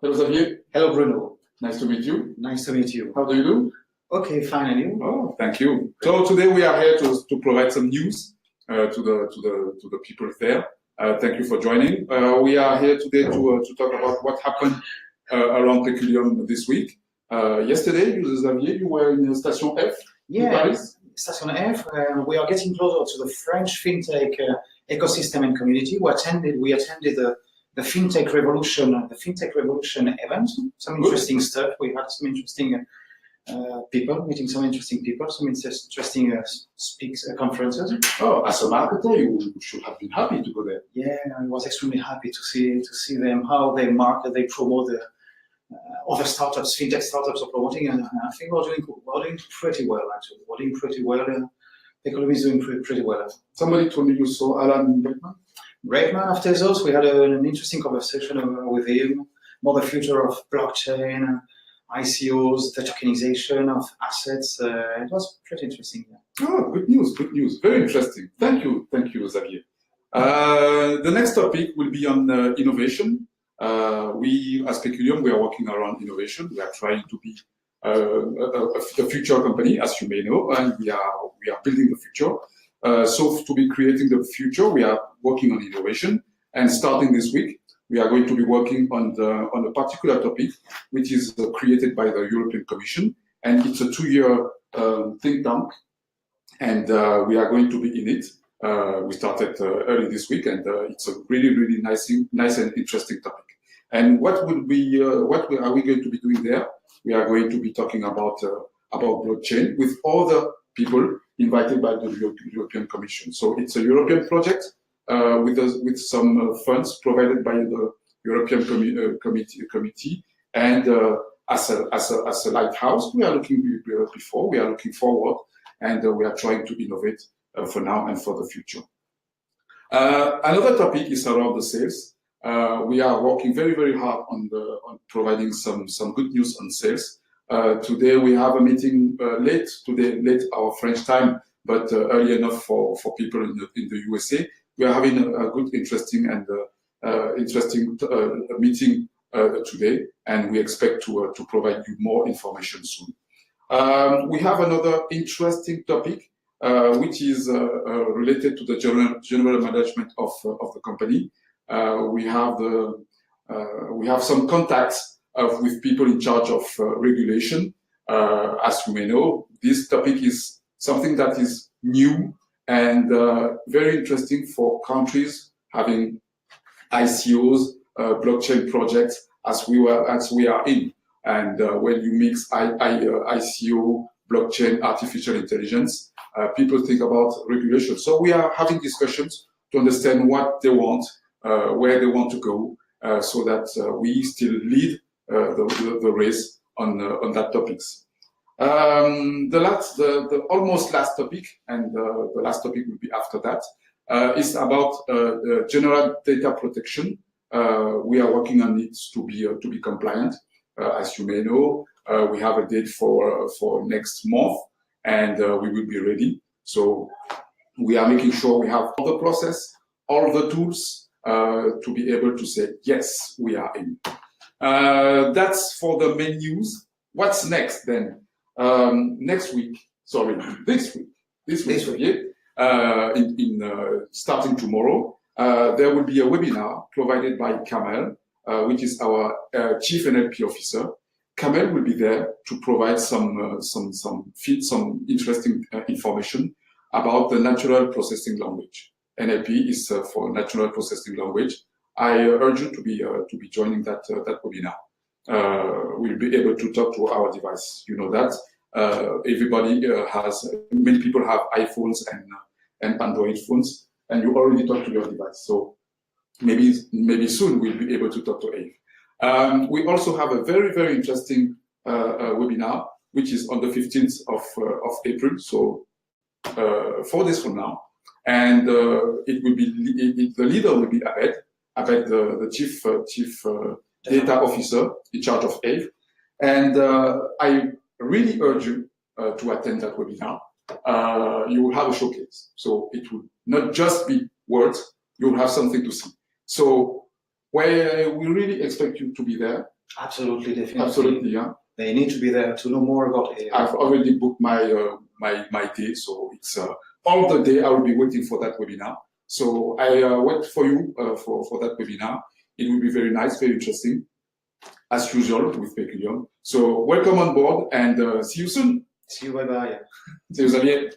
Hello, Xavier. Hello, Bruno. Nice to meet you. Nice to meet you. How do you do? Okay, fine, and you? Oh, thank you. So today we are here to provide some news to the people there. Thank you for joining. We are here today to talk about what happened around Peculium this week. Yesterday, Xavier, you were in Station F in Paris. Station F. We are getting closer to the French fintech ecosystem and community. We attended the fintech revolution event. Some interesting stuff. We had some interesting people, meeting some interesting people, some interesting conferences. Oh, as a marketer, you should have been happy to go there. Yeah, I was extremely happy to see them, how they market, they promote the other startups, fintech startups are promoting, and I think we're doing pretty well, actually. We're doing pretty well. Peculium is doing pretty well. Somebody told me you saw Alan Breitman. Breitman, after those, we had an interesting conversation with him about the future of blockchain, ICOs, the tokenization of assets. It was pretty interesting. Yeah. Oh, good news, good news. Very interesting. Thank you, Xavier. The next topic will be on innovation. We, as Peculium, we are working around innovation. We are trying to be a future company, as you may know, and we are building the future. So to be creating the future, we are working on innovation. And starting this week, we are going to be working on a particular topic, which is created by the European Commission. And it's a 2-year think tank. And we are going to be in it. We started early this week, and it's a really, really nice and interesting topic. And what are we going to be doing there? We are going to be talking about blockchain with other people invited by the European Commission. So it's a European project with some funds provided by the European Committee, and as a lighthouse, we are looking forward, and we are trying to innovate for now and for the future. Another topic is around the sales. We are working very, very hard on providing some good news on sales. Today we have a meeting late our French time, but early enough for people in the USA. We are having a good, interesting meeting today, and we expect to provide you more information soon. We have another interesting topic, which is related to the general management of the company. We have some contacts with people in charge of regulation. As you may know, this topic is something that is new and very interesting for countries having ICOs, blockchain projects, as we are in. And when you mix ICO, blockchain, artificial intelligence, people think about regulation. So we are having discussions to understand what they want, where they want to go, so that we still lead the race on that topics. The almost last topic, and the last topic will be after that, is about general data protection. We are working on it to be compliant. As you may know, we have a date for next month, and we will be ready. So we are making sure we have all the process, all the tools to be able to say, yes, we are in. That's for the main news. What's next then? This week, starting tomorrow, there will be a webinar provided by Kamel, which is our Chief NLP Officer. Kamel will be there to provide some interesting information about the natural processing language. NLP is for natural processing language. I urge you to be joining that webinar. We'll be able to talk to our device. You know that many people have iPhones and Android phones, and you already talk to your device. So maybe soon we'll be able to talk to Ave. We also have a very, very interesting webinar, which is on the 15th of April, so 4 days from now. And the leader will be Abed, the chief data officer in charge of Ave. And I really urge you to attend that webinar. You will have a showcase. So it will not just be words, you will have something to see. So we really expect you to be there Absolutely, definitely. Absolutely, yeah. They need to be there to know more about AI. I've already booked my day, so it's all the day I will be waiting for that webinar. So I wait for you for that webinar. It will be very nice, very interesting, as usual with Peculium. So welcome on board and see you soon. See you, bye-bye. See you, Xavier.